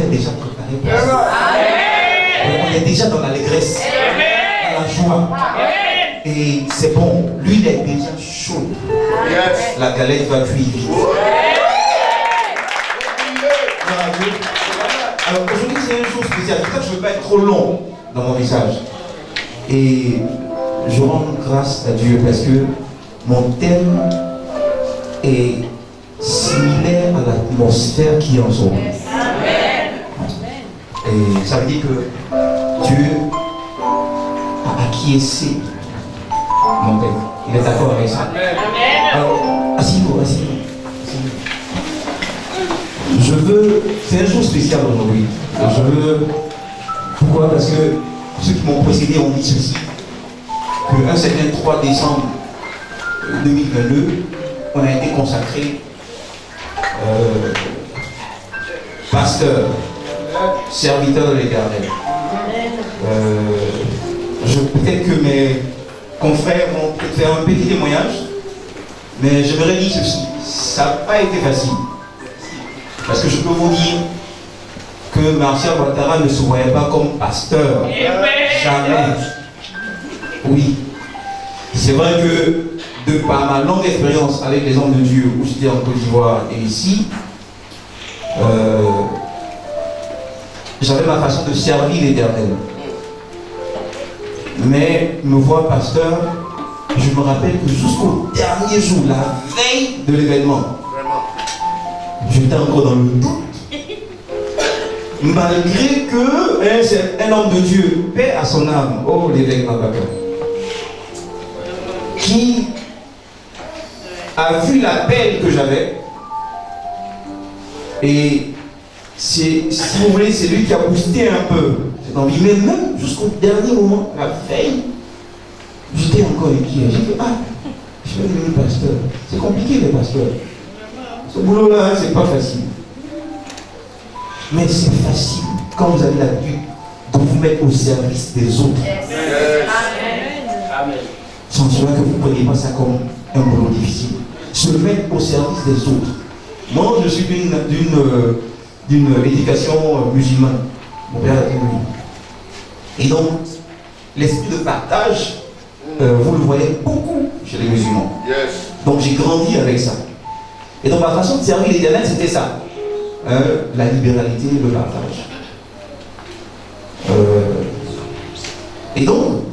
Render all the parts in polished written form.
est déjà préparé pour ça. On est déjà dans l'allégresse, dans la joie. Et c'est bon, l'huile est déjà chaude. La galette va cuire vite. Alors aujourd'hui c'est une chose spéciale, c'est pour ça que je ne veux pas être trop long dans mon message. Et je rends grâce à Dieu parce que mon thème est similaire à l'atmosphère qui est en ce moment. Et ça veut dire que Dieu a acquiescé mon thème. Il est d'accord avec ça. Alors, asseyez-vous. C'est un jour spécial aujourd'hui. Pourquoi? Parce que ceux qui m'ont précédé ont dit ceci, qu'un certain 3 décembre 2022, on a été consacré pasteur, serviteur de l'Éternel. Peut-être que mes confrères vont faire un petit témoignage, mais j'aimerais dire ceci, ça n'a pas été facile. Parce que je peux vous dire que Martial Ouattara ne se voyait pas comme pasteur. Jamais. Oui. C'est vrai que de par ma longue expérience avec les hommes de Dieu, où j'étais en Côte d'Ivoire et ici, j'avais ma façon de servir l'Éternel. Mais me voir pasteur, je me rappelle que jusqu'au dernier jour, la veille de l'événement, j'étais encore dans le doute. Malgré que c'est un homme de Dieu, paix à son âme, oh l'évêque Mabaka, qui a vu l'appel que j'avais, et si vous voulez, c'est lui qui a boosté un peu cette envie. Mais même jusqu'au dernier moment, la veille, j'étais encore inquiet. J'ai dit, je vais devenir pasteur. C'est compliqué les pasteurs. Ce boulot-là, c'est pas facile. Mais c'est facile quand vous avez l'habitude de vous mettre au service des autres. Amen. Sans cela que vous ne preniez pas ça comme un boulot difficile. Se mettre au service des autres. Moi, je suis d'une éducation musulmane. Mon père a été musulman. Et donc, l'esprit de partage, vous le voyez beaucoup chez les musulmans. Donc, j'ai grandi avec ça. Et donc, ma façon de servir l'Éternel, c'était ça. La libéralité, le partage. Et donc,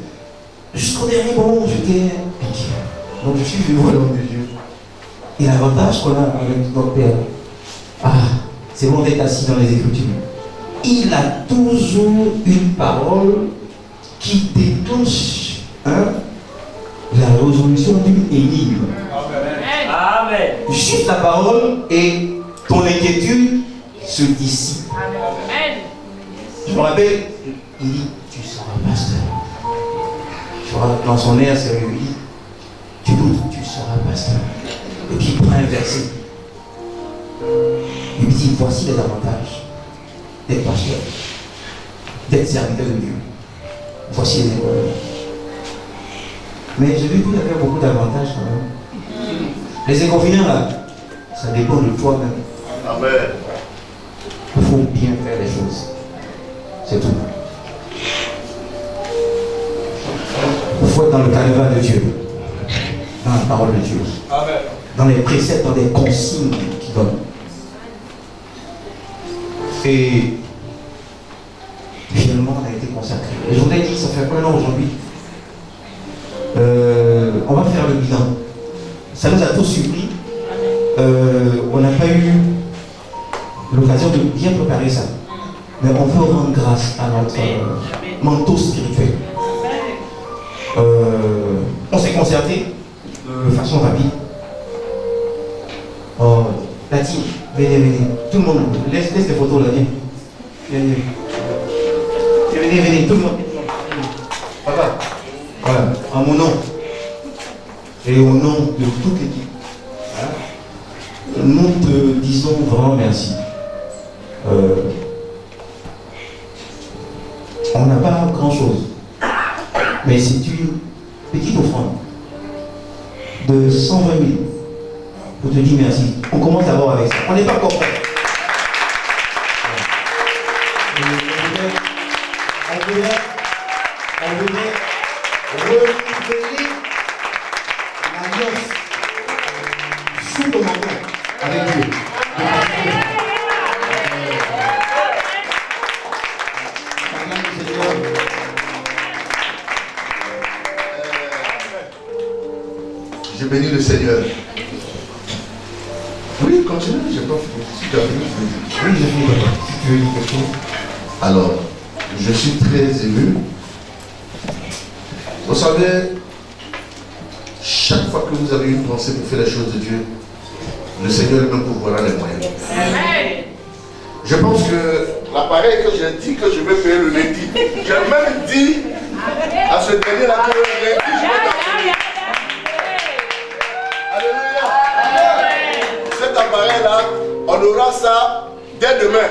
jusqu'au dernier moment, j'étais inquiet. Donc, je suis venu voir l'homme de Dieu. Et l'avantage qu'on a avec notre Père, c'est bon d'être assis dans les Écritures. Il a toujours une parole qui déclenche la résolution d'une énigme. Amen. Juste la parole et ton inquiétude se dissipe. Amen. Je me rappelle, il dit, tu seras pasteur. Dans son air, c'est lui, tu doutes, tu seras pasteur. Et puis il prend un verset. Il lui dit, voici les avantages d'être pasteur, d'être serviteur de Dieu. Voici les inconvénients. Mais j'ai vu qu'il y avait beaucoup d'avantages quand même. Les inconvénients là, ça dépend de toi-même. Amen. Il faut bien faire les choses. C'est tout. Il faut être dans le calvaire de Dieu, dans la parole de Dieu. Amen. Dans les préceptes, dans les consignes qu'il donne. Et finalement, on a été consacré. Et je vous ai dit, ça fait un an aujourd'hui. On va faire le bilan. Ça nous a tous surpris. On n'a pas eu l'occasion de bien préparer ça. Mais on veut rendre grâce à notre manteau spirituel. On s'est concerté de façon rapide. Latine, venez. Tout le monde, laisse les photos là, viens. Venez, tout le monde. Papa, voilà, en mon nom et au nom de toute l'équipe, nous te disons vraiment merci. On n'a pas grand-chose, mais c'est une petite offrande de 120 000 pour te dire merci. On commence d'abord avec ça. On n'est pas encore prêt. Alléluia. On voudrait renouveler l'alliance sous commandement avec Dieu. Je bénis le Seigneur. Oui, continue, j'ai pas fini. Si tu as fini, je vais dire. Oui, j'ai fini, papa. Si tu veux dire quelque chose. Alors, je suis très ému. Vous savez, chaque fois que vous avez une pensée pour faire les choses de Dieu, le Seigneur lui-même pourvoira les moyens. Amen. Je pense que l'appareil que j'ai dit que je vais payer le lundi, j'ai même dit à ce dernier-là que le lundi, je vais t'appeler. Alléluia. Cet appareil-là, on aura ça dès demain.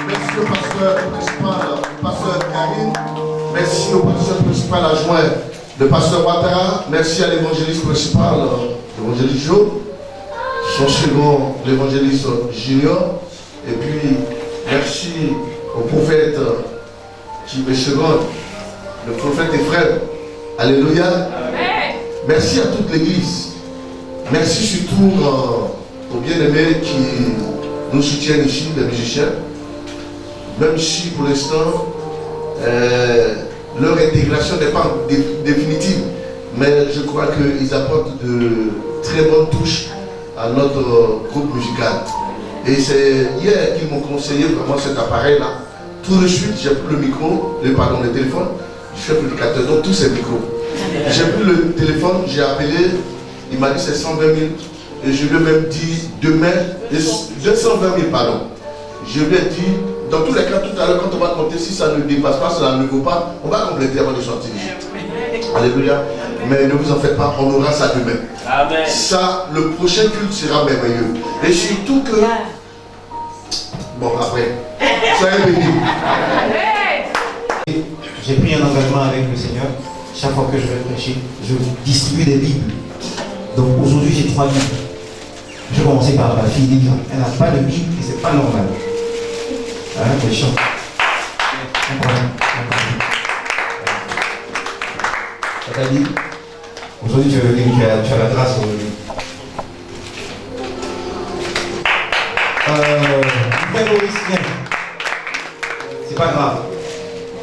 Merci au pasteur principal, pasteur Karine. Merci au pasteur principal adjoint, le pasteur Ouattara. Merci à l'évangéliste principal, l'évangéliste Joe. Son second, l'évangéliste Junior. Et puis, merci au prophète qui me seconde, le prophète Ephraim. Alléluia. Merci à toute l'église. Merci surtout aux bien-aimés qui nous soutiennent ici, les musiciens. Même si pour l'instant, leur intégration n'est pas définitive, mais je crois qu'ils apportent de très bonnes touches à notre groupe musical. Et c'est hier qu'ils m'ont conseillé vraiment cet appareil-là. Tout de suite, j'ai pris le micro, le téléphone, je suis prédicateur, donc tous ces micros. J'ai pris le téléphone, j'ai appelé, il m'a dit c'est 120 000, et je lui ai même dit demain, 220 000 pardon. Je lui ai dit, dans tous les cas, tout à l'heure, quand on va compter, si ça ne dépasse pas, ça ne vaut pas, on va compléter avant de sortir. Alléluia. Mais ne vous en faites pas, on aura ça demain. Amen. Ça, le prochain culte sera merveilleux. Et surtout que... Bon, après, soyez bénis. J'ai pris un engagement avec le Seigneur. Chaque fois que je vais prêcher, je distribue des Bibles. Donc aujourd'hui, j'ai 3 Bibles. Je vais commencer par ma fille Lisa. Elle n'a pas de Bible et c'est pas normal. Hein, méchant. Ça t'a dit? Aujourd'hui, tu as la grâce aujourd'hui. Frère Maurice, viens. C'est pas grave.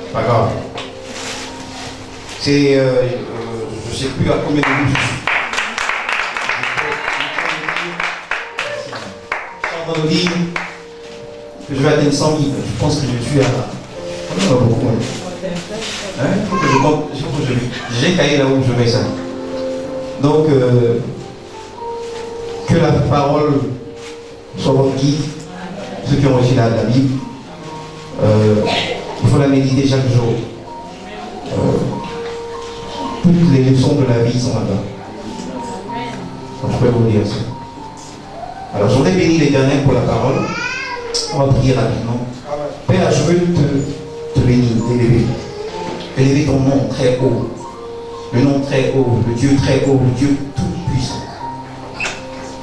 C'est pas grave. C'est. Je ne sais plus à combien de minutes je suis. Je suis en ligne que je vais atteindre 100 000. Je pense que je suis à. On en a beaucoup. Hein? Il faut que je compte. J'ai caillé là où je mets ça. Donc, que la parole soit votre guide. Ceux qui ont reçu la Bible, il faut la méditer chaque jour. Toutes les leçons de la vie sont là-bas. Donc, je peux vous dire ça. Alors, je voudrais bénir l'Éternel pour la parole. On va prier rapidement. Père, je veux te bénir, t'élever. Élever ton nom très haut. Le nom très haut, le Dieu très haut, le Dieu tout-puissant.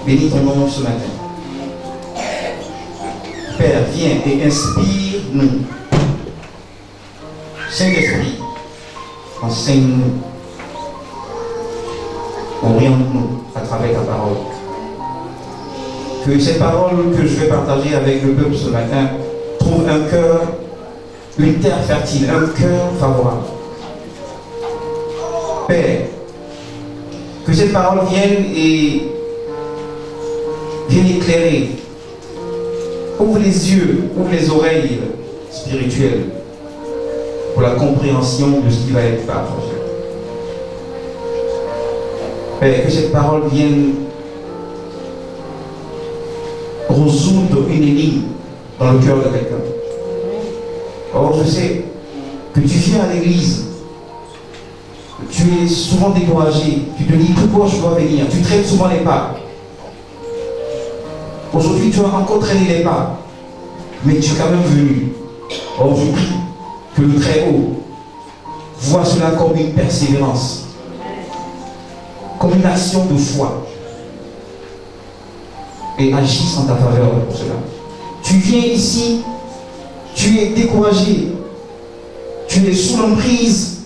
Bénis ton nom ce matin. Père, viens et inspire-nous. Saint-Esprit, enseigne-nous. Oriente-nous à travers ta parole. Que ces paroles que je vais partager avec le peuple ce matin trouvent un cœur, une terre fertile, un cœur favorable. Père, que ces paroles viennent éclairer. Ouvre les yeux, ouvre les oreilles spirituelles pour la compréhension de ce qui va être partagé. Père, que cette parole vienne résoudre une énigme dans le cœur de quelqu'un. Or, je sais que tu viens à l'église, tu es souvent découragé, tu te dis pourquoi je dois venir, tu traînes souvent les pas. Aujourd'hui, tu as encore traîné les pas, mais tu es quand même venu. Or, je prie que que le Très-Haut voit cela comme une persévérance, comme une action de foi, et agisse en ta faveur pour cela. Tu viens ici, tu es découragé, tu es sous l'emprise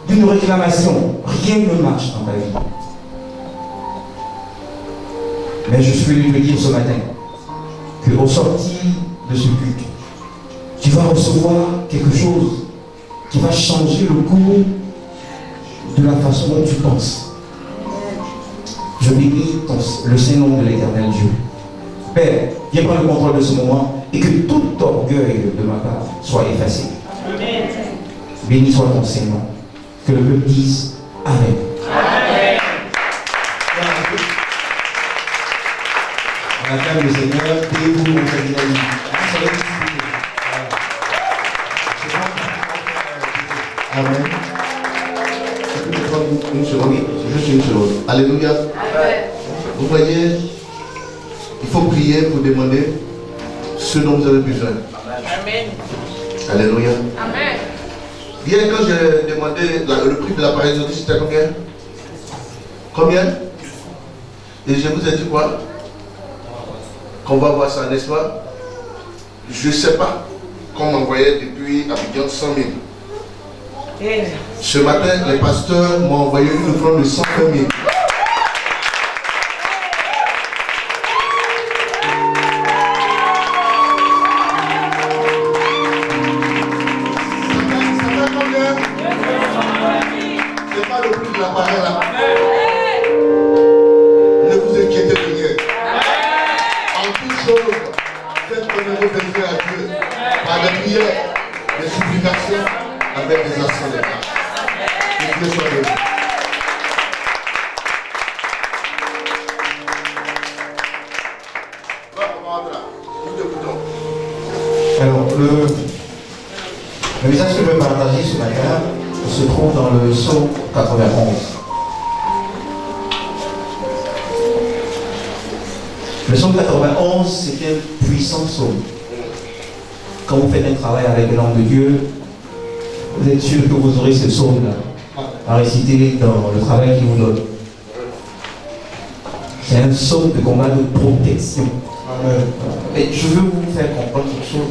d'une réclamation, rien ne marche dans ta vie. Mais je suis venu te dire ce matin qu'au sortir de ce culte, tu vas recevoir quelque chose qui va changer le cours de la façon dont tu penses. Je bénis le Saint-Nom de l'Éternel Dieu. Père, viens prendre le contrôle de ce moment et que tout orgueil de ma part soit effacé. Amen. Béni soit ton Saint-Nom. Que le peuple dise Amen. Amen. On acclame le Seigneur, debout, mon Seigneur. Amen. Une seconde, juste une seconde. Alléluia. Amen. Vous voyez, il faut prier pour demander ce dont vous avez besoin. Amen. Alléluia. Amen. Hier, quand j'ai demandé le prix de l'appareil audio, c'était combien? Combien? Et je vous ai dit quoi? Qu'on va voir ça, n'est-ce pas? Je ne sais pas qu'on m'envoyait depuis Abidjan 100 000. Ce matin, les pasteurs m'ont envoyé une offrande de 120 000. C'est pas le prix de l'appareil là. Ne vous inquiétez de rien. En toute chose, faites connaître vos besoins à Dieu par des prières, des supplications, avec des actions de grâce. Que Dieu soit béni. Alors, le message que je vais partager ce matin se trouve dans le psaume 91. Le psaume 91, c'est un puissant psaume. Quand vous faites un travail avec l'homme de Dieu, vous êtes sûr que vous aurez ce psaume-là à réciter dans le travail qu'il vous donne. C'est un psaume de combat de protection. Amen. Et je veux vous faire comprendre quelque chose.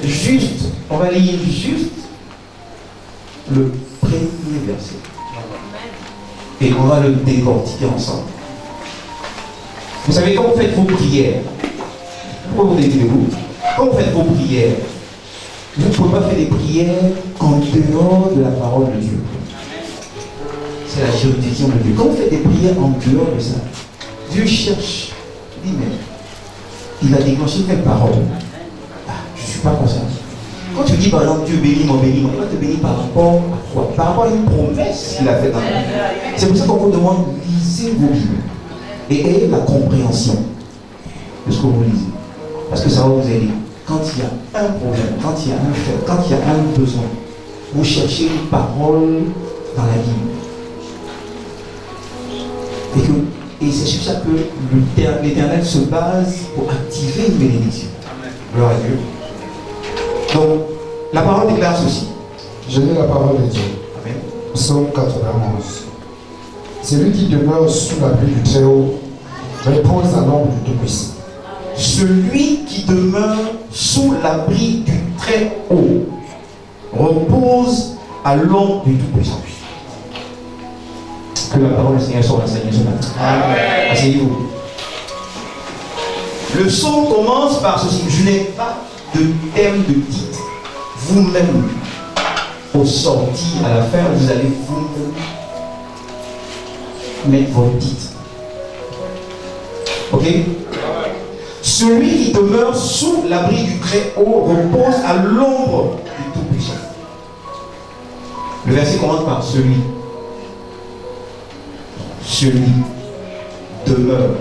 Juste, on va lire juste le premier verset. Et on va le décortiquer ensemble. Vous savez, quand vous faites vos prières, pourquoi vous décidez-vous? Quand vous faites vos prières, vous ne pouvez pas faire des prières en dehors de la parole de Dieu. C'est la juridiction de Dieu. Quand vous faites des prières en dehors de ça, Dieu cherche. Il dit, mais il a déclenché quelle parole? Je ne suis pas concerné. Quand tu dis par exemple Dieu bénis-moi, il va te bénir par rapport à quoi? Par rapport à une promesse qu'il a faite dans la vie. C'est pour ça qu'on vous demande, lisez vos Bibles et ayez la compréhension de ce que vous lisez. Parce que ça va vous aider. Quand il y a un problème, quand il y a un fait, quand il y a un besoin, vous cherchez une parole dans la Bible. Et c'est sur ça que l'Éternel se base pour activer une bénédiction. Gloire à Dieu. Donc, la parole déclare ceci. Je lis la parole de Dieu. Amen. Psaume 91. Celui qui demeure sous l'abri du Très-Haut repose à l'ombre du Tout-Puissant. Celui qui demeure sous l'abri du Très-Haut repose à l'ombre du Tout-Puissant. Que la parole du Seigneur soit enseignée ce matin. Amen. Asseyez-vous. Le psaume commence par ceci. Je n'ai pas de thème de titre. Vous-même, au sorti, à la fin, vous allez vous mettre votre titre. Ok? Celui qui demeure sous l'abri du Très-Haut repose à l'ombre du Tout-Puissant. Le verset commence par celui. Celui demeure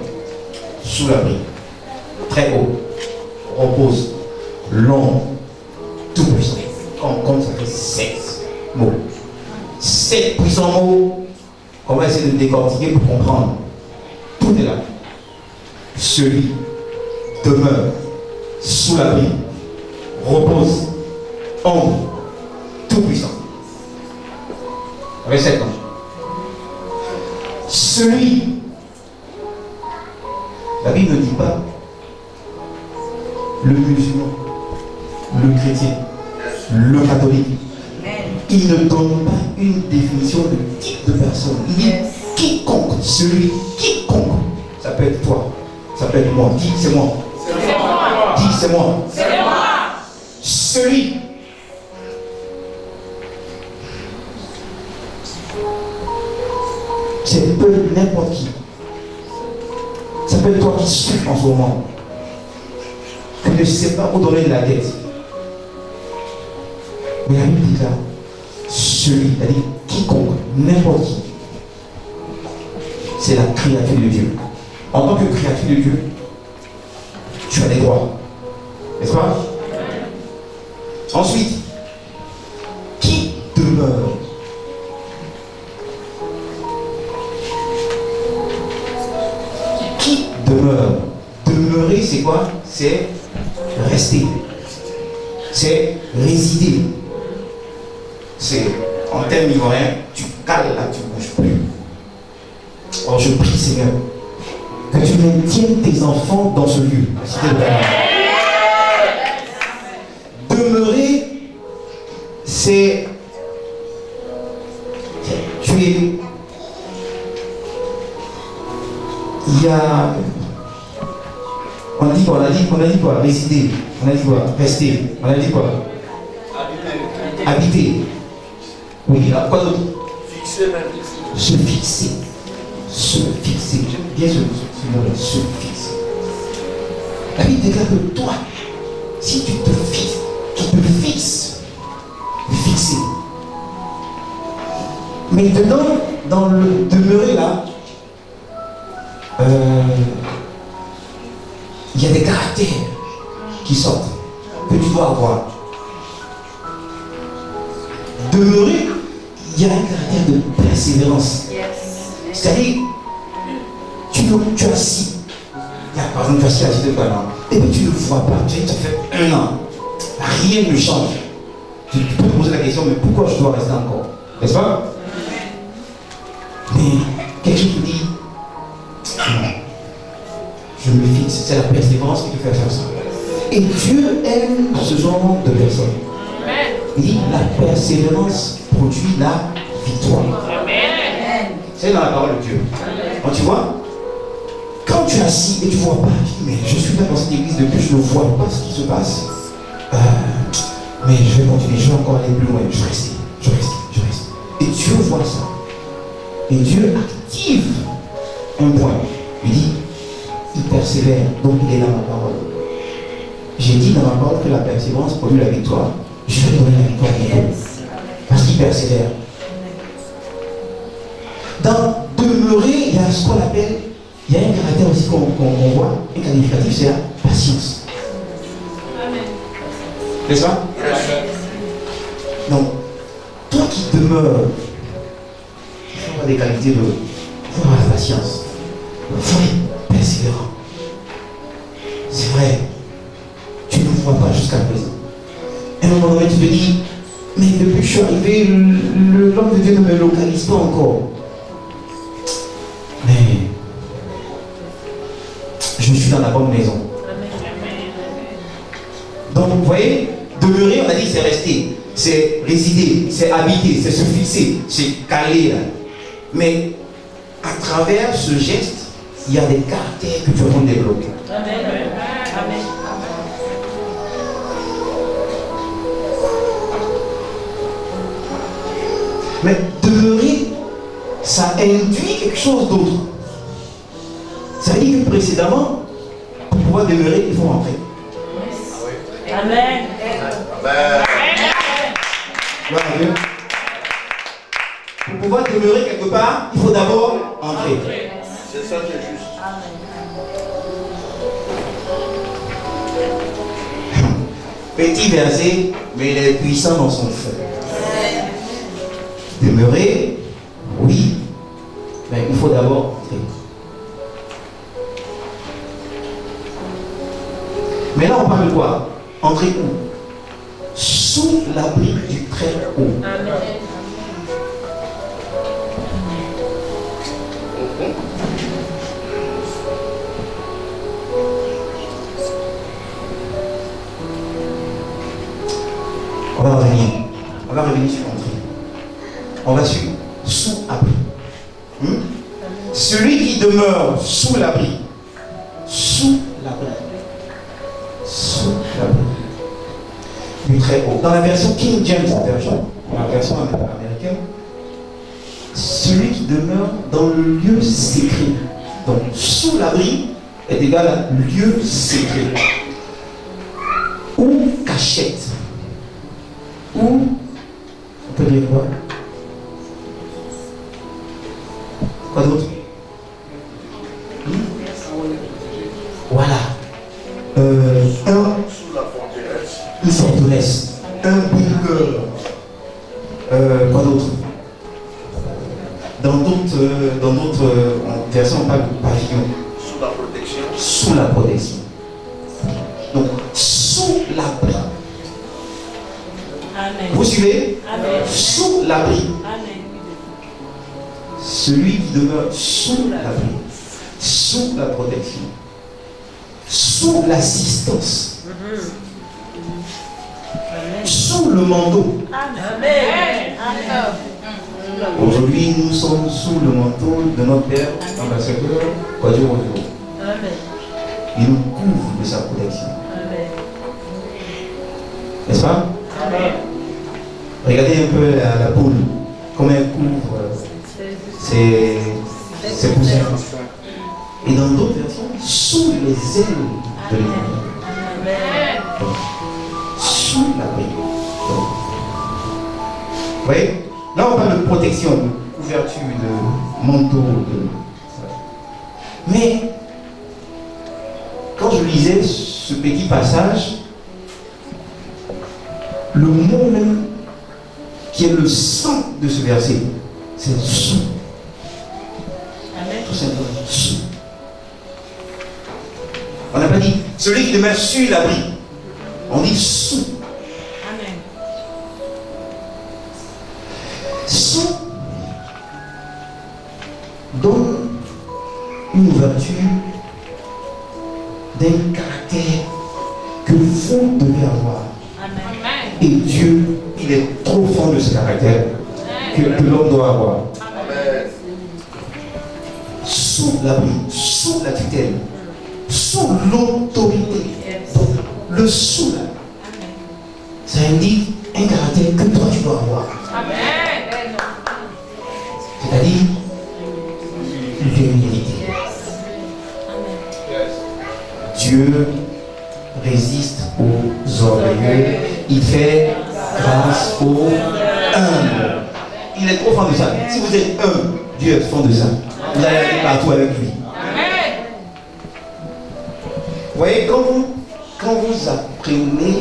sous l'abri. Très-Haut. Repose. L'ombre. Tout-Puissant. Comme ça fait 7 mots. 7 puissants mots. On va essayer de décortiquer pour comprendre. Tout est là. Celui demeure sous l'abri, repose, ombre, J'avais 7 ans. Celui, la Bible ne dit pas le musulman, le chrétien, le catholique. Il ne donne pas une définition de type de personne. Il dit quiconque, celui, quiconque. Ça peut être toi, ça peut être moi. Dis c'est moi. Dis c'est moi. Celui. C'est peu n'importe qui. Ça peut être toi qui souffres en ce moment. Tu ne sais pas où donner de la tête. Mais la Bible dit là, celui, c'est-à-dire quiconque, n'importe qui, c'est la créature de Dieu. En tant que créature de Dieu, tu as des droits. N'est-ce pas? Ensuite, qui demeure? Qui demeure? Demeurer, c'est quoi? C'est rester. C'est résider. C'est, en termes ivoiriens, tu cales là, tu ne bouges plus. Alors je prie, Seigneur, que tu maintiennes tes enfants dans ce lieu. Demeurer, c'est. Tu es. Il y a. On a dit quoi? Résider. On a dit quoi? Rester. On a dit quoi? Habiter. Oui, quoi d'autre? Fixer même. Se fixer. Se fixer. J'aime bien ce mot-là. Se fixer. La Bible déclare que toi, si tu te fixes, fixer. Mais dedans, dans le demeurer là, il y a des caractères qui sortent, que tu dois avoir. Demeurer, il y a un caractère de persévérance. C'est-à-dire, tu es assis. Par exemple, tu es assis à de talent. Et puis tu ne vois pas. Tu as fait 1 an. Rien ne change. Tu peux te poser la question, mais pourquoi je dois rester encore? N'est-ce pas? Mais quelqu'un te dit, non, je me fixe. C'est la persévérance qui te fait faire ça. Et Dieu aime ce genre de personnes. Il dit, la persévérance produit la victoire. C'est dans la parole de Dieu. Donc tu vois, quand tu es assis et tu ne vois pas, tu dis, mais je suis là dans cette église depuis, je ne vois pas ce qui se passe. Mais je vais continuer, je vais encore aller plus loin. Je reste. Et Dieu voit ça. Et Dieu active un point. Il dit, il persévère, donc il est dans ma parole. J'ai dit dans ma parole que la persévérance produit la victoire. Je vais donner la victoire à Dieu. Parce qu'il persévère. Dans demeurer, il y a ce qu'on appelle, il y a un caractère aussi qu'on voit, un qualificatif, c'est la patience. N'est-ce pas? Donc, toi qui demeures, il faut avoir des qualités de. Il faut avoir la patience. Il faut être persévérant. C'est vrai, tu ne vois pas jusqu'à présent. À un moment donné, tu te dis, mais depuis que je suis arrivé, l'homme de Dieu ne me localise pas encore. Mais je suis dans la bonne maison. Donc vous voyez, demeurer, on a dit c'est rester, c'est résider, c'est habiter, c'est se fixer, c'est caler là. Mais à travers ce geste, il y a des caractères que tu vas développer. Amen. Mais demeurer, ça induit quelque chose d'autre. Ça veut dire que précédemment, pour pouvoir demeurer, il faut rentrer. Amen. Gloire à Dieu. Pour pouvoir demeurer quelque part, il faut d'abord entrer. C'est ça qui est juste. Petit verset, mais il est puissant dans son feu. Demeurer, oui, mais il faut d'abord entrer. Mais là, on parle de quoi? Entrer où? Sous l'abri du Très-Haut. va revenir. On va revenir sur l'entrée. On va suivre sous abri. Celui qui demeure sous l'abri. Sous l'abri. Sous l'abri. Du très haut. Dans la version King James Version, dans la version américaine, celui qui demeure dans le lieu secret. Donc, sous l'abri est égal à lieu secret. Ou cachette. Ou, on peut dire quoi? Quoi d'autre? Voilà. Sous la forteresse. Une forteresse. Un bunker. Quoi d'autre? Dans d'autres versions, on parle de pavillon. Sous la protection. Sous la protection. Donc, sous l'abri. Amen. Vous suivez? Amen. Sous l'abri. Amen. Celui qui demeure sous l'abri, sous la protection, sous l'assistance, sous le manteau. Amen. Aujourd'hui, nous sommes sous le manteau de notre Père, ambassadeur, Kwadjo Rodrigo. Il nous couvre de sa protection. N'est-ce pas? Regardez un peu la poule, comment elle couvre ses poussins. Et dans d'autres versions, sous les ailes de l'Éternel. Sous l'abri. Vous voyez? Là, on parle de protection, de couverture, de manteau. Mais, quand je lisais ce petit passage, le mot même qui est le centre de ce verset, c'est sous. Tout simplement, sous. On n'a pas dit celui qui demeure sur l'abri. On dit sous. Amen. Sous donne une ouverture d'un caractère que vous devez avoir. Amen. Et Dieu, il est trop fort de ce caractère que l'homme doit avoir. Amen. Sous l'abri, sous la tutelle, sous l'autorité. Donc, le sous là, ça indique un caractère que toi tu dois avoir. Amen. C'est-à-dire l'humilité. Dieu résiste aux orgueilleux, il fait grâce aux humbles. Il est trop fort de ça. Si vous êtes humble, Dieu est fort de ça. Vous allez aller partout avec lui. Vous voyez, quand vous apprenez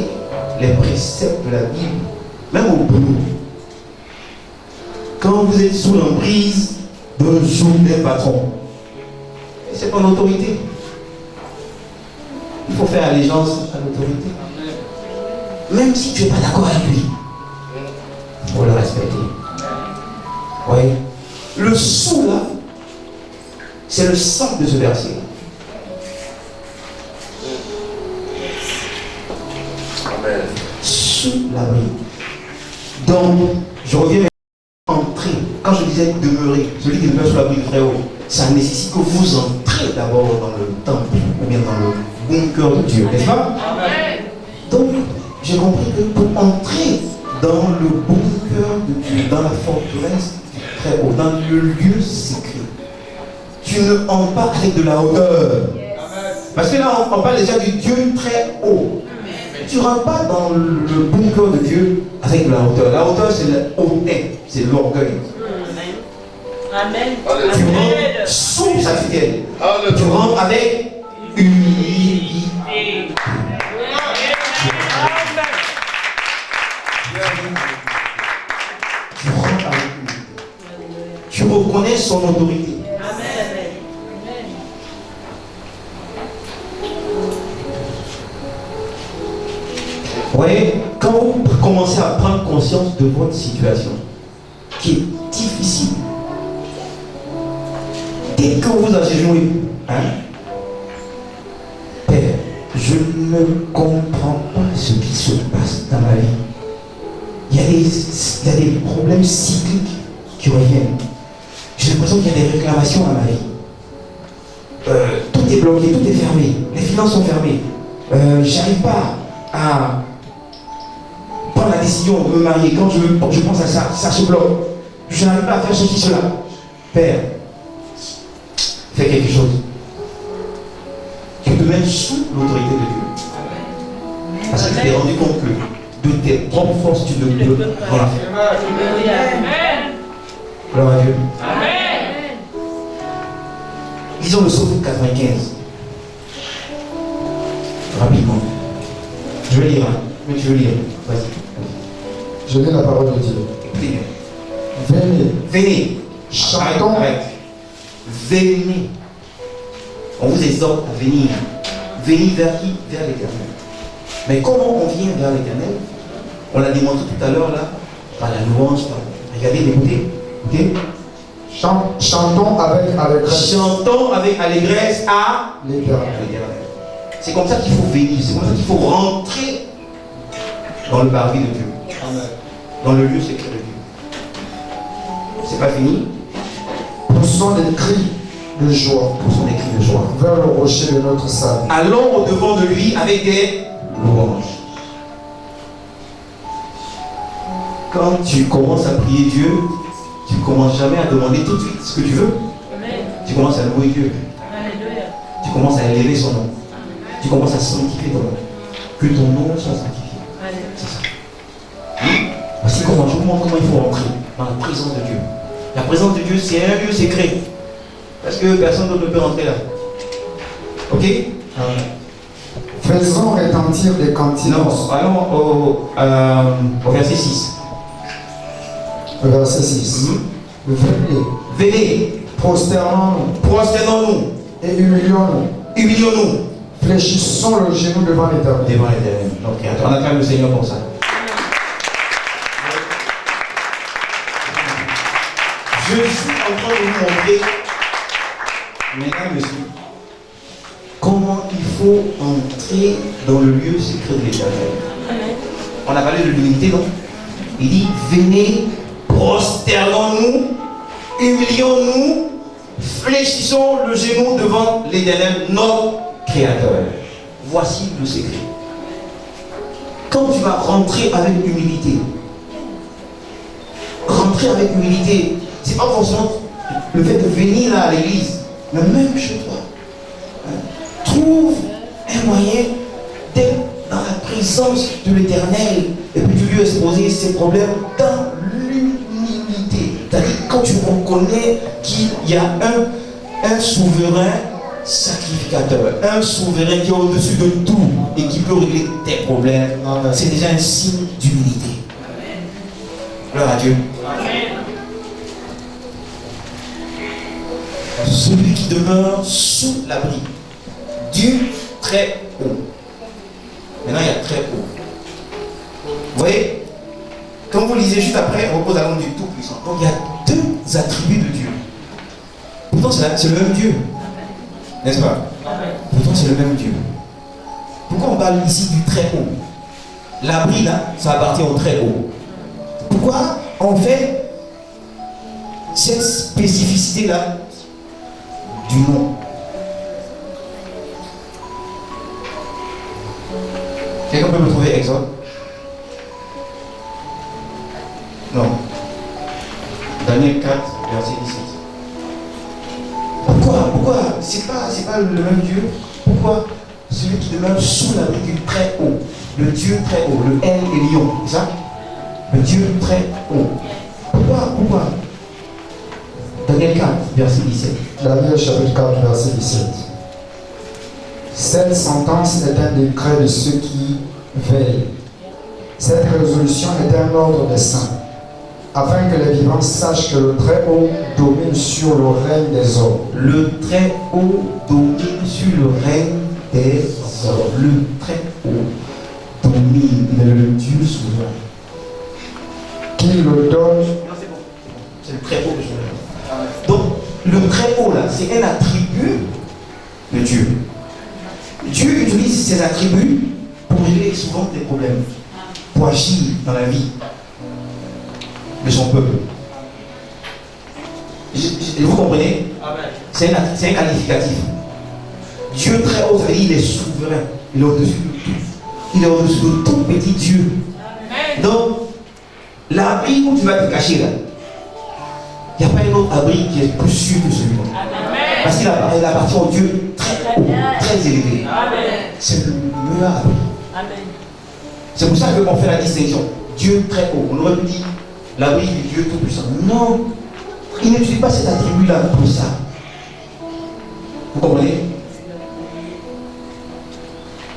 les préceptes de la Bible, même au boulot, quand vous êtes sous l'emprise d'un joug d'un patron, c'est ton autorité. Il faut faire allégeance à l'autorité. Même si tu n'es pas d'accord avec lui, il faut le respecter. Oui. Le sous là, c'est le centre de ce verset. Amen. Sous l'abri. Donc, je reviens à entrer. Quand je disais demeurer, celui qui demeure sous l'abri du Très-Haut, ça nécessite que vous entrez d'abord dans le temple, ou bien dans le bunker de Dieu, n'est-ce pas? Amen. Donc, j'ai compris que pour entrer dans le bunker de Dieu, dans la forteresse du Très-Haut, dans le lieu secret, tu ne entres pas avec de la hauteur. Parce que là, on parle déjà du Dieu très haut. Tu ne rentres pas dans le bunker de Dieu avec de la hauteur. La hauteur, c'est la hauteur, c'est l'orgueil. Amen. Tu rentres sous sa tutelle. Tu Alléluia. rentres avec humilité. Tu rentres avec humilité. Tu reconnais son autorité. Vous voyez, quand vous commencez à prendre conscience de votre situation, qui est difficile, dès que vous agenouillez, Père, je ne comprends pas ce qui se passe dans ma vie. il y a des problèmes cycliques qui reviennent. J'ai l'impression qu'il y a des réclamations à ma vie. Tout est bloqué, tout est fermé. Les finances sont fermées. J'arrive pas à prendre la décision de me marier. Quand je pense à ça, ça se bloque. Je n'arrive pas à faire ceci, cela. Père, fais quelque chose. Tu te mets sous l'autorité de Dieu. Parce que tu t'es rendu compte que de tes propres forces, tu ne peux rien faire. Amen. Gloire à Dieu. Amen. Lisons le psaume 95. Rapidement. Je vais lire, hein. Mais tu veux lire. Vas-y. Je lis la parole de Dieu. Écoutez bien. Venez, Venez. chantons. Arrête. Venez. On vous exhorte à venir. Venir vers qui? Vers l'Éternel. Mais comment on vient vers l'Éternel? On l'a démontré tout à l'heure là, par la louange. Regardez, écoutez. Écoutez. Chantons avec allégresse Chantons avec allégresse à l'Éternel. l'Éternel. C'est comme ça qu'il faut venir. C'est comme ça qu'il faut rentrer dans le parvis de Dieu. Dans le lieu secret de Dieu. C'est pas fini. Poussons des cris de joie Pour son écrit de joie. vers le rocher de notre salut. Allons au-devant de lui avec des louanges. Quand tu commences à prier Dieu, tu ne commences jamais à demander tout de suite ce que tu veux. Amen. Tu commences à louer Dieu. Alléluia. Tu commences à élever son nom. Tu commences à sanctifier ton nom. Que ton nom soit sanctifié. Alléluia. C'est ça. Voici comment je vous montre comment il faut entrer dans la présence de Dieu. La présence de Dieu, c'est un lieu secret. Parce que personne d'autre ne peut entrer là. Ok? Faisons retentir des cantiques. Non, allons au verset 6. Verset 6. Venez, Venez, prosternons-nous prosternons-nous, et humilions-nous. humilions-nous Fléchissons le genou devant l'Éternel. devant l'Éternel. Ok, on acclame le Seigneur pour ça. Je suis en train de vous montrer, mesdames, messieurs, comment il faut entrer dans le lieu secret de l'Éternel. On a parlé de l'humilité, non? Il dit, venez, prosternons-nous, humilions-nous, fléchissons le genou devant l'Éternel, notre Créateur. Voici le secret. Quand tu vas rentrer avec humilité, c'est pas forcément le fait de venir là à l'église, mais même chez toi. Trouve un moyen d'être dans la présence de l'Éternel et puis de lui exposer ses problèmes dans l'humilité. C'est-à-dire quand tu reconnais qu'il y a un souverain sacrificateur, un souverain qui est au-dessus de tout et qui peut régler tes problèmes, c'est déjà un signe d'humilité. Gloire à Dieu. Celui qui demeure sous l'abri du très haut. Maintenant, il y a très haut. Vous voyez, quand vous lisez juste après, on repose à l'ombre du Tout-Puissant. Donc, il y a deux attributs de Dieu. Pourtant, c'est le même Dieu. N'est-ce pas? Pourtant, c'est le même Dieu. Pourquoi on parle ici du très haut? L'abri, là, ça appartient au très haut. Pourquoi on fait cette spécificité-là du nom? Quelqu'un peut me trouver Exode? Non. Daniel 4, verset 17. Pourquoi c'est pas le même Dieu? Pourquoi celui qui demeure sous l'abri du très haut, le Dieu très haut, le El Elyon, c'est ça? Le Dieu très haut. Pourquoi Daniel 4, verset 17. Daniel chapitre 4, verset 17. Cette sentence est un décret de ceux qui veillent. Cette résolution est un ordre des saints, afin que les vivants sachent que le Très-Haut domine sur le règne des hommes. Le Très-Haut domine sur le règne des hommes. Le Très-Haut domine. Il est le Dieu souverain. Qui le donne. Non, c'est bon. C'est le Très-Haut que je veux. Donc, le Très-Haut, là, c'est un attribut de Dieu. Dieu utilise ses attributs pour régler souvent des problèmes, pour agir dans la vie. de son peuple. Vous comprenez? C'est un qualificatif. Dieu très haut, ça veut dire il est souverain. Il est au-dessus de tout. Il est au-dessus de tout petit Dieu. Donc, l'abri où tu vas te cacher là, il n'y a pas un autre abri qui est plus sûr que celui-là. Parce qu'il appartient au Dieu très haut, très élevé. C'est le meilleur abri. C'est pour ça qu'on fait la distinction. Dieu très haut. On aurait pu dire l'abri du Dieu tout-puissant. Non, il n'utilise pas cet attribut-là pour ça. Vous comprenez?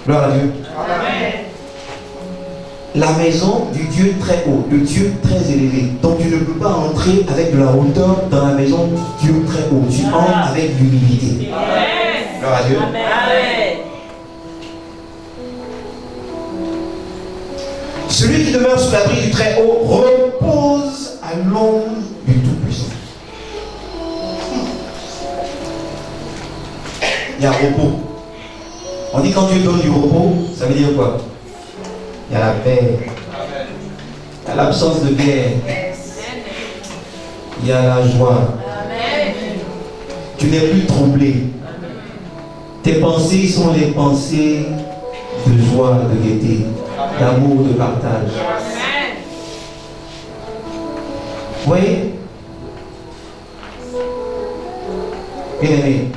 Gloire à Dieu. Amen. La maison du Dieu très haut, le Dieu très élevé. Donc tu ne peux pas entrer avec de la hauteur dans la maison du Dieu très haut. Tu entres avec l'humilité. Gloire à Dieu. Amen. Celui qui demeure sous l'abri du très haut repose à l'ombre du Tout-Puissant. Il y a repos. On dit quand Dieu donne du repos, ça veut dire quoi? Il y a la paix. Il y a l'absence de guerre. Il y a la joie. Tu n'es plus troublé. Tes pensées sont les pensées de joie, de gaieté, d'amour, de partage. Vous voyez? Bien aimé.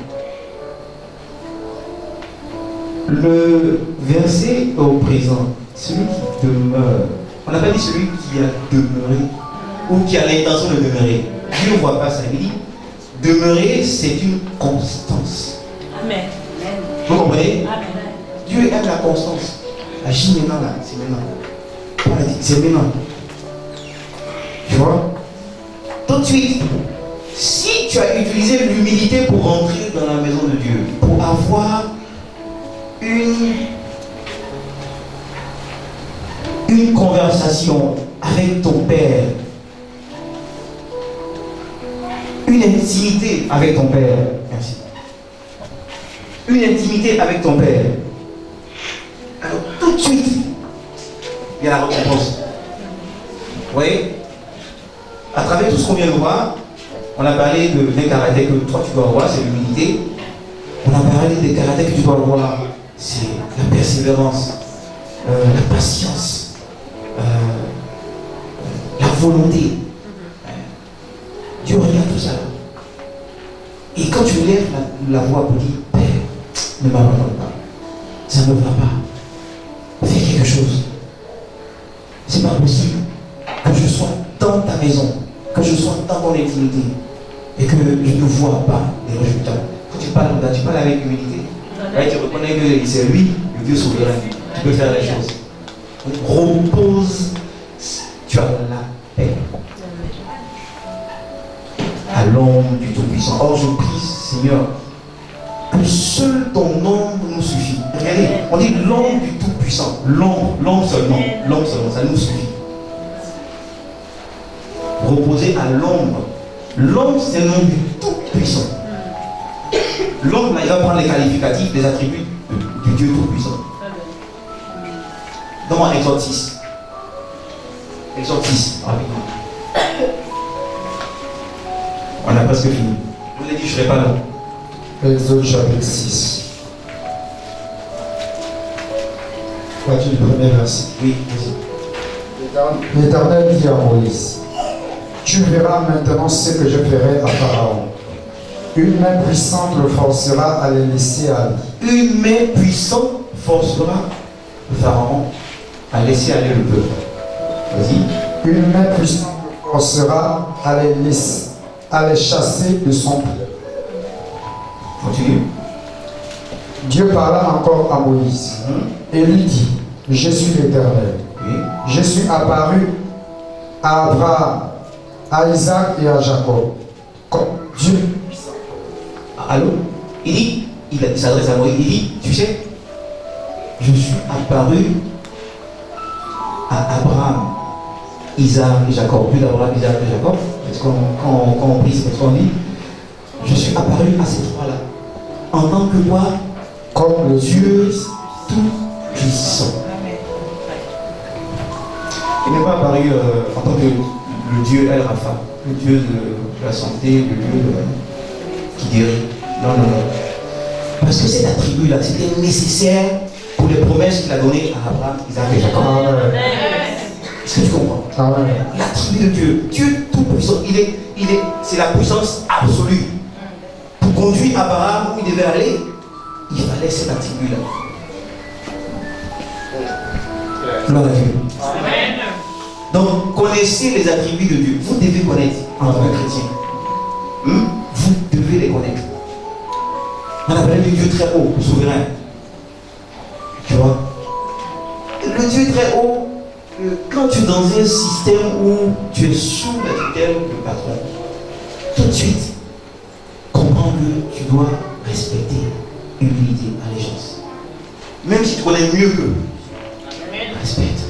Le verset au présent, celui qui demeure, on n'a pas dit celui qui a demeuré ou qui a l'intention de demeurer. Dieu ne voit pas ça. Il dit demeurer, c'est une constance. Amen. Vous comprenez? Amen. Dieu aime la constance. Agis maintenant là, c'est maintenant. On a dit, c'est maintenant. Tu vois? Tout de suite, si tu as utilisé l'humilité pour rentrer dans la maison de Dieu, pour avoir une conversation avec ton Père, une intimité avec ton Père, merci, une intimité avec ton Père, alors tout de suite il y a la récompense. Vous voyez, à travers tout ce qu'on vient de voir, on a parlé d'un caractère que toi tu dois avoir, c'est l'humilité. On a parlé des caractères que tu dois avoir, c'est la persévérance, la patience, la volonté. Dieu regarde tout ça. Et quand tu lèves la voix pour dire Père, ne m'abandonne pas, ça ne va pas. Fais quelque chose. C'est pas possible que je sois dans ta maison, que je sois dans ton intimité et que je ne vois pas les résultats. Quand tu parles avec humilité. Ouais, tu reconnais que c'est lui, le Dieu souverain. Tu peux faire les choses. Repose, tu as la paix. À l'ombre du Tout-Puissant. Or, je prie, Seigneur, que seul ton ombre nous suffit. Regardez, on dit l'ombre du Tout-Puissant. L'ombre seulement, ça nous suffit. Reposer à l'ombre. L'ombre, c'est le nom du Tout-Puissant. L'ombre, il va prendre les qualificatifs, les attributs du Dieu Tout-Puissant. Donne-moi Exode 6. Exode 6, rapidement. On a presque fini. Je vous ai dit, je ne serai pas là. Exode chapitre 6. Voici le premier verset. Oui, vas-y. L'Éternel dit à Moïse, tu verras maintenant ce que je ferai à Pharaon. Une main puissante le forcera à les laisser aller. Une main puissante forcera le Pharaon à laisser aller le peuple. Vas-y. Une main puissante le forcera à les chasser de son peuple. Continue. Dieu parla encore à Moïse et lui dit, je suis l'Éternel. Oui. Je suis apparu à Abraham, à Isaac et à Jacob comme Dieu. Allô? Il s'adresse à Moïse, il dit, tu sais, je suis apparu à Abraham, Isaac et Jacob. Plus d'Abraham, Isaac et Jacob, parce quand on prie, c'est ce qu'on dit, je suis apparu à ces trois-là, en tant que quoi? Comme le Dieu tout-puissant. Il n'est pas apparu en tant que le Dieu El Rapha, le Dieu de la santé, le Dieu qui guérit. Non, non, non. Parce que cet attribut-là, c'était nécessaire pour les promesses qu'il a données à Abraham, Isaac et Jacob. Est-ce que tu comprends? L'attribut de Dieu, Dieu tout-puissant, c'est la puissance absolue. Pour conduire Abraham où il devait aller, il fallait cet attribut-là. Gloire à Dieu. Amen. Donc, connaissez les attributs de Dieu. Vous devez connaître en tant que chrétien. Vous devez les connaître. On appelle le Dieu très haut, souverain. Tu vois? Le Dieu très haut, quand tu es dans un système où tu es sous la tutelle du patron, tout de suite, comprends que tu dois respecter humilité, allégeance. Même si tu connais mieux qu'eux, respecte.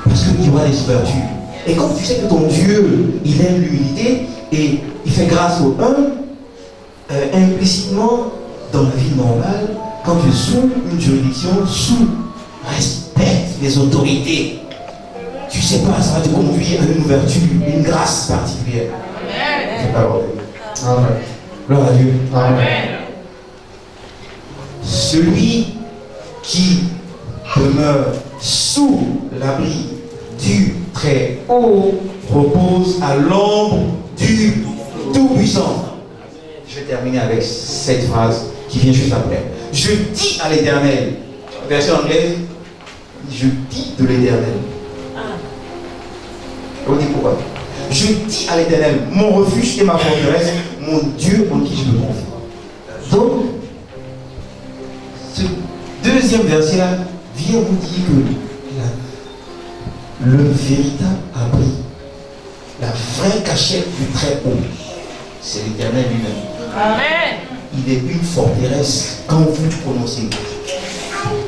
Parce qu'il y aura des ouvertures. Et comme tu sais que ton Dieu, il aime l'humilité et il fait grâce aux humbles, implicitement, dans la vie normale, quand tu es sous une juridiction, respecte les autorités. Tu sais pas, ça va te conduire à une ouverture, une grâce particulière. C'est pas vrai. Amen. Gloire à Dieu. Amen. Celui qui demeure sous l'abri du très haut repose à l'ombre du Tout-Puissant. Je vais terminer avec cette phrase qui vient juste après. Je dis à l'Éternel, version anglaise, je dis de l'Éternel. On dit pourquoi? Je dis à l'Éternel, mon refuge et ma forteresse, mon Dieu en qui je me confie. Donc, ce deuxième verset-là vient vous dire que le véritable abri, la vraie cachette du très haut, c'est l'Éternel lui-même. Amen. Il est une forteresse quand vous prononcez.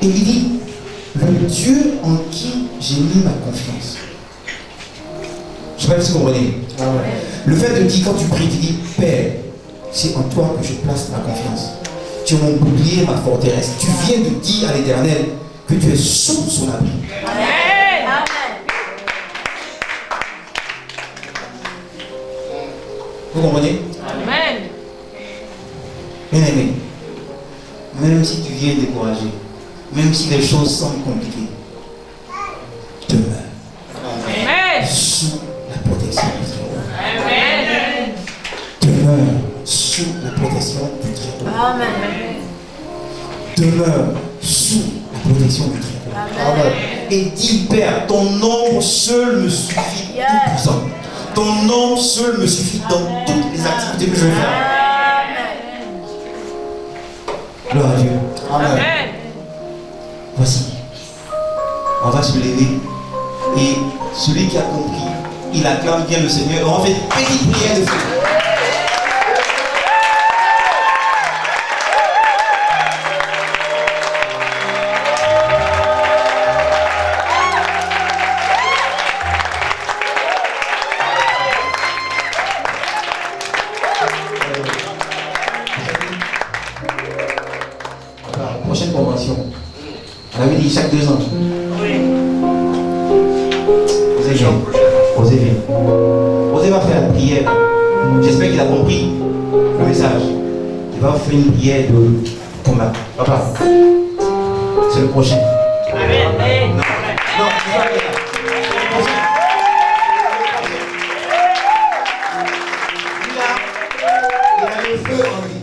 Et il dit, le Dieu en qui j'ai mis ma confiance. Je ne sais pas si vous comprenez. Le fait de dire quand tu pries, tu dis, Père, c'est en toi que je place ma confiance. Tu es mon bouclier, ma forteresse. Tu viens de dire à l'Éternel que tu es sous son abri. Amen. Vous comprenez? Amen. Bien aimé, même si tu viens découragé, même si les choses semblent compliquées, demeure Amen. sous la protection du Très-Haut. Amen. Demeure sous la protection du Très-Haut. Amen. Demeure sous la protection du Très-Haut. Amen. Et dis, Père, ton ombre seul me suffit, tout puissant. Ton ombre seul me suffit dans toutes les activités que je vais faire. Gloire à Dieu. Amen. Voici. On va se lever. Et celui qui a compris, il acclame bien le Seigneur. On fait une petite prière de feu. Prochaine convention. On avait dit chaque 2 ans. Osez bien. Osez bien. Osez va faire une prière. J'espère qu'il a compris le message. Il va faire une prière de combat. Papa, c'est le prochain. Amen. Non, c'est pas bien. C'est le prochain. Il a le feu en lui.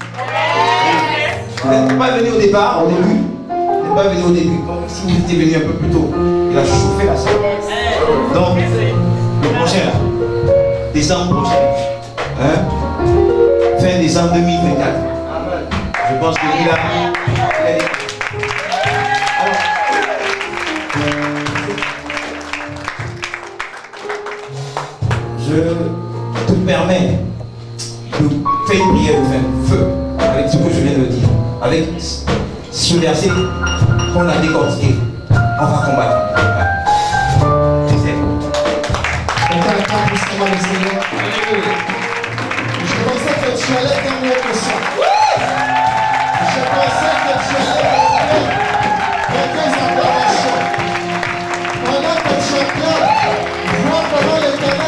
Vous n'êtes pas venu au départ, au début. Vous n'êtes pas venu au début. Donc, si vous étiez venu un peu plus tôt, il a chauffé la salle. Donc, le prochain là, décembre prochain, hein? Fin décembre 2024. Je pense que lui là, je te permets de faire une prière de fin, feu, avec ce que je viens de dire, avec ce verset qu'on a décortiqué. On va combattre. Je pensais que tu allais faire mieux que ça. Je pensais que tu allais faire quelques acclamations. Pendant que tu acclames, vois comment l'Éternel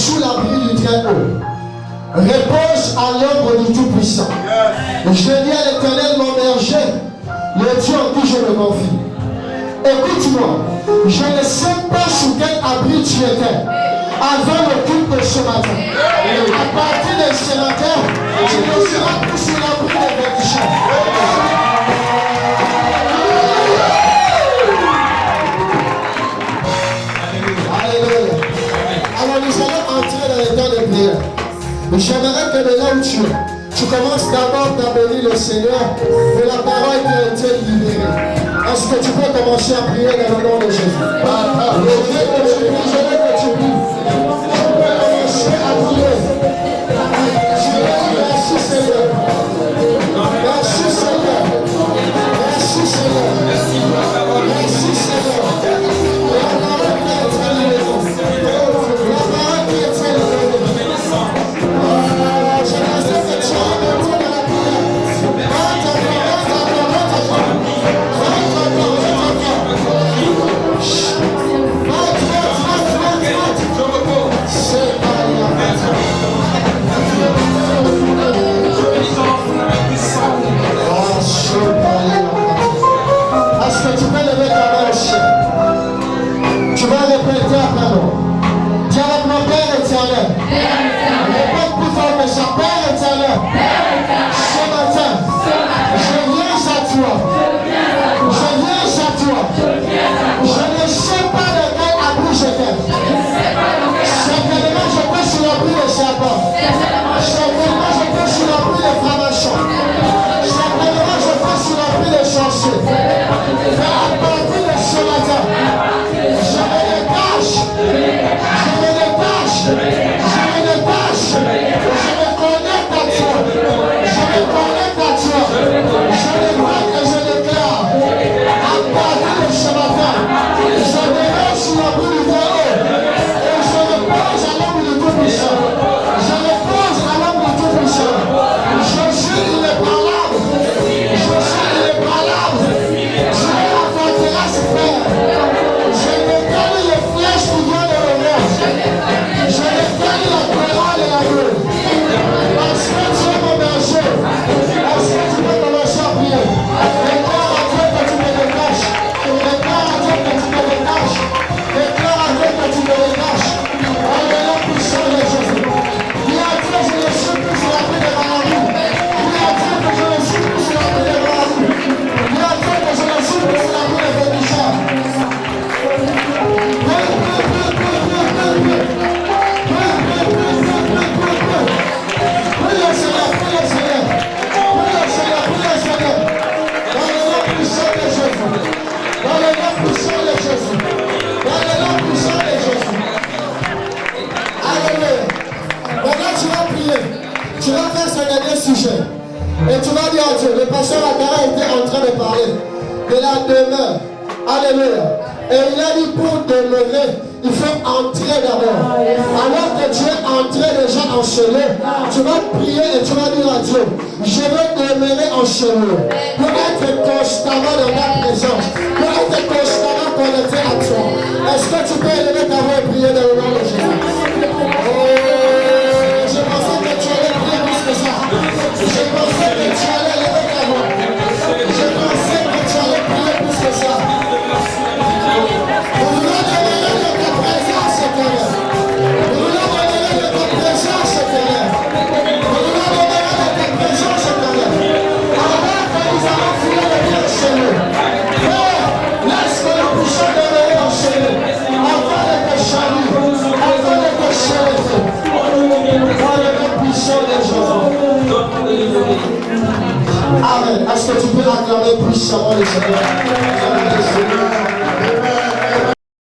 sous l'abri du Très-Haut. Repose à l'ombre du Tout-Puissant. Je dis à l'Éternel, mon berger, le Dieu en qui je me confie. Écoute-moi, je ne sais pas sous quel abri tu étais avant le culte de ce matin. À partir de ce matin, tu ne seras plus sous l'abri des bénédictions. Alléluia. Alors nous allons entrer dans le temps de prière. J'aimerais que de là où tu commences d'abord à bénir le Seigneur de la parole qui a été libérée. Est-ce que tu peux commencer à prier dans le nom de Jésus? Je veux que tu pries. Tu peux commencer à prier. Merci Seigneur. Merci Seigneur. Merci Seigneur. Merci Seigneur. La parole qui a été libérée. La parole qui a été libérée. Je pensais que tu as monté dans la prière. Est-ce que tu peux lever ta main au ciel? Tu vas répéter après moi. Dis avec mon Père éternel. Répète plus fort que ça. Père éternel. Ce matin, je viens à toi. Je viens à toi. Je ne sais pas de quel abri j'étais. Certainement, je peux sur l'abri de serpent. Certainement, je peux sur l'abri de francs-maçons. Certainement, je peux sur l'abri de sorciers. Mais à partir de ce matin, je me détache. Je me détache. Je me détache. Je me connecte à toi. Je me connecte à toi. Je déclare et je déclare. À partir de ce matin, je demeure sur l'abri du Très-Haut. Et je me pose à l'homme du Tout-Puissant. Je me pose à l'homme du Tout-Puissant. Je suis inébranlable. Je suis inébranlable. Je vais la forteresse faire. Je décale les flèches qui viennent de l'honneur. Je décale la couronne et la gueule. Parce que tu es mon berger. Est-ce que tu peux commencer à prier? Déclare à Dieu que tu me détaches. Déclare à Dieu que tu me détaches. Déclare à Dieu que tu me détaches. Alléluia, puissant de Jésus. Dis à Dieu, je ne suis plus sur la paix de ma vie. Dis à Dieu que je ne suis plus sur la paix de ma vie. Dis à Dieu que je ne suis plus sur la paix de mes bichons. Prie le Seigneur, prie le Seigneur. Prie le Seigneur, prie le Seigneur. Dans le nom puissant de Jésus. Dans le nom puissant de Jésus. Dans le nom puissant de Jésus. Alléluia. Maintenant tu vas prier. Tu vas faire ce dernier sujet. Et tu vas dire à Dieu, le pasteur Akara était en train de parler de la demeure. Alléluia. Et il a dit pour demeurer, il faut entrer d'abord. Alors que tu es entré déjà enchaîné, tu vas prier et tu vas dire à Dieu, je veux demeurer enchaîné. Pour être constamment dans ta présence. Pour être constamment connecté à toi. Est-ce que tu peux élever ta voix et prier dans le nom de Jésus? Je pensais que tu allais prier plus que ça. Je pensais que tu allais lever ta voix. Je pensais que tu allais prier plus que ça. Nous voulons demeurer de ta présence, Seigneur. Nous voulons demeurer de ta présence, Seigneur. Nous voulons demeurer de ta présence, Seigneur. Avant que nous allons finir de bien chez nous. Père, laisse que nous puissions demeurer enchaînés. Afin de te chalir. Afin de te chérir. Dans le nom puissant de Jésus. Amen. Est-ce que tu peux acclamer puissamment le Seigneur?